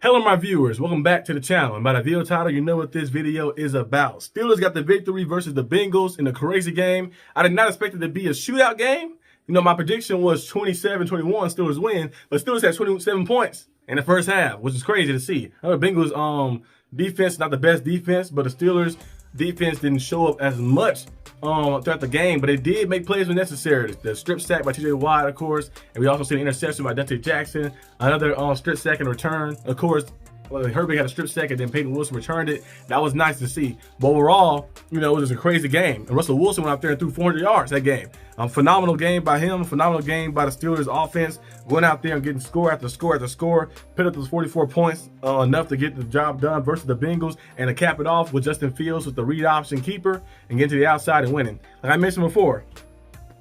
Hello my viewers, welcome back to the channel. And by the video title, you know what this video is about. Steelers got the victory versus the Bengals in a crazy game. I did not expect it to be a shootout game. You know, my prediction was 27-21, Steelers win, but Steelers had 27 points in the first half, which is crazy to see. I know the Bengals defense, not the best defense, but the Steelers defense didn't show up as much throughout the game, but it did make plays when necessary. The strip sack by T.J. Watt, of course, and we also see an interception by Dante Jackson, another strip sack and return. Of course, Herbig had a strip sack and then Peyton Wilson returned it. That was nice to see. But overall, you know, it was a crazy game. And Russell Wilson went out there and threw 400 yards that game. Phenomenal game by him. Phenomenal game by the Steelers offense. Going out there and getting score after score after score. Put up those 44 points, enough to get the job done versus the Bengals. And to cap it off with Justin Fields with the read option keeper and getting to the outside and winning. Like I mentioned before,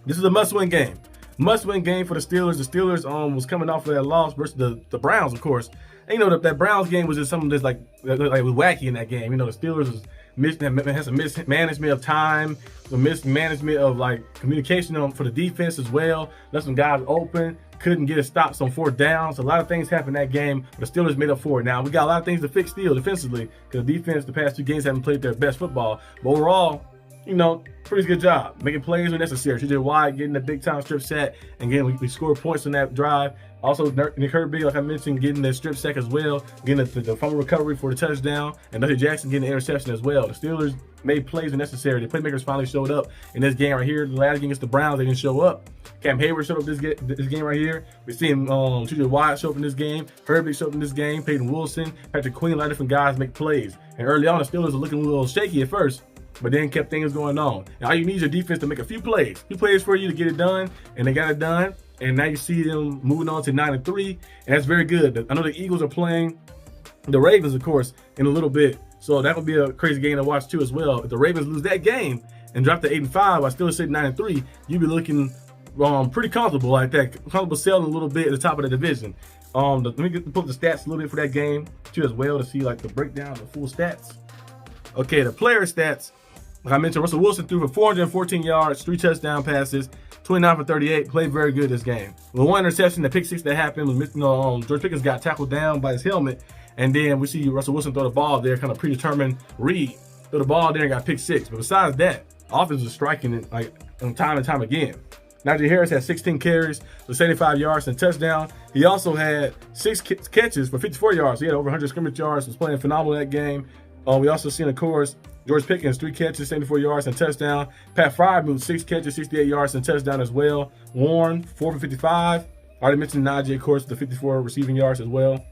this is a must-win game. Must-win game for the Steelers. The Steelers was coming off of that loss versus the Browns, of course. And, you know, that Browns game was just something that's like wacky in that game. You know, the Steelers had some mismanagement of time, some mismanagement of like communication for the defense as well. Left some guys open, couldn't get a stop on fourth downs. A lot of things happened in that game, but the Steelers made up for it. Now we got a lot of things to fix still defensively because the defense the past two games haven't played their best football. But overall, you know, pretty good job making plays when necessary. T.J. Watt getting the big time strip sack, and again we scored points on that drive. Also, Nick Herbig, like I mentioned, getting the strip sack as well, getting the fumble recovery for the touchdown, and Dante Jackson getting the interception as well. The Steelers made plays when necessary. The playmakers finally showed up in this game right here. The last game against the Browns, they didn't show up. Cam Hayward showed up this game right here. We're seeing T.J. Watt show up in this game. Herbig showed up in this game. Peyton Wilson, Patrick Queen, a lot of different guys make plays. And early on, the Steelers were looking a little shaky at first, but then kept things going on. And all you need is your defense to make a few plays for you to get it done, and they got it done. And now you see them moving on to 9-3, and that's very good. I know the Eagles are playing the Ravens, of course, in a little bit, so that would be a crazy game to watch too as well. If the Ravens lose that game and drop to 8-5 while still sitting 9-3, you'd be looking pretty comfortable like that, comfortable sailing a little bit at the top of the division. Let me put the stats a little bit for that game too as well to see like the breakdown, the full stats. Okay, the player stats. Like I mentioned, Russell Wilson threw for 414 yards, 3 touchdown passes, 29 for 38, played very good this game. With one interception, the pick six that happened was, George Pickens got tackled down by his helmet, and then we see Russell Wilson throw the ball there, kind of predetermined read, throw the ball there and got pick six. But besides that, offense was striking it like time and time again. Najee Harris had 16 carries for 75 yards and a touchdown. He also had 6 catches for 54 yards. He had over 100 scrimmage yards, was playing phenomenal that game. We also seen, of course, George Pickens, 3 catches, 74 yards and a touchdown. Pat Frye 6 catches, 68 yards and a touchdown as well. Warren, 4 for 55. I already mentioned Najee, of course, the 54 receiving yards as well.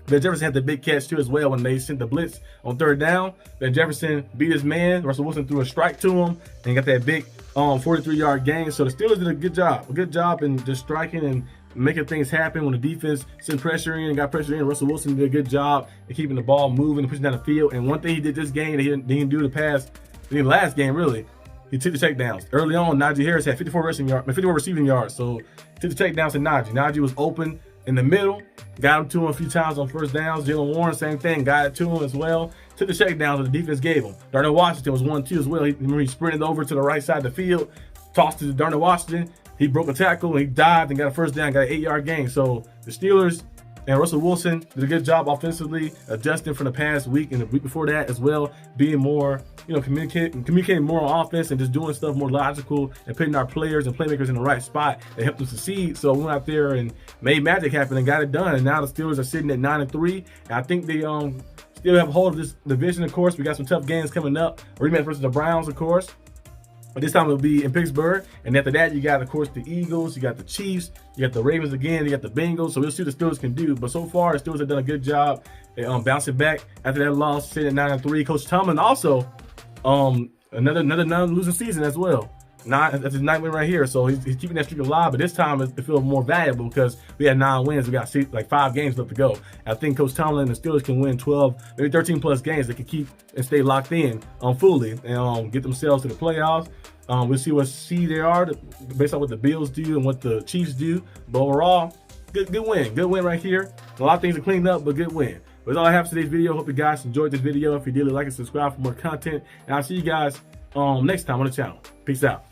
Ben Jefferson had the big catch too as well when they sent the blitz on third down. Ben Jefferson beat his man. Russell Wilson threw a strike to him and got that big 43-yard gain. So the Steelers did a good job in just striking and making things happen when the defense sent pressure in and got pressure in. Russell Wilson did a good job in keeping the ball moving and pushing down the field. And one thing he did this game that he didn't do the last game really, he took the takedowns. Early on, Najee Harris had 54 receiving yards. So he took the takedowns to Najee. Najee was open in the middle, got him to him a few times on first downs. Jalen Warren, same thing, got it to him as well. Took the checkdowns that the defense gave him. Darnell Washington was 1-2 as well. He sprinted over to the right side of the field, tossed to Darnell Washington. He broke a tackle and he dived and got a first down, got an 8-yard gain. So the Steelers and Russell Wilson did a good job offensively, adjusting from the past week and the week before that as well, being more, communicating more on offense and just doing stuff more logical and putting our players and playmakers in the right spot that helped them succeed. So we went out there and made magic happen and got it done. And now the Steelers are sitting at 9-3. And I think they still have a hold of this division, of course. We got some tough games coming up. A rematch versus the Browns, of course. But this time it'll be in Pittsburgh. And after that, you got, of course, the Eagles, you got the Chiefs, you got the Ravens again, you got the Bengals. So we'll see what the Steelers can do. But so far, the Steelers have done a good job bouncing back after that loss, sitting at 9-3. Coach Tomlin also another non-losing season as well. That's his 9th win right here. So he's keeping that streak alive. But this time it feels more valuable because we had 9 wins. We got 5 games left to go. I think Coach Tomlin and the Steelers can win 12, maybe 13 plus games. They can keep and stay locked in fully and get themselves to the playoffs. We'll see what seed they are based on what the Bills do and what the Chiefs do. But overall, good win right here. A lot of things are cleaned up, but good win. But that's all I have for today's video. Hope you guys enjoyed this video. If you did, like and subscribe for more content. And I'll see you guys next time on the channel. Peace out.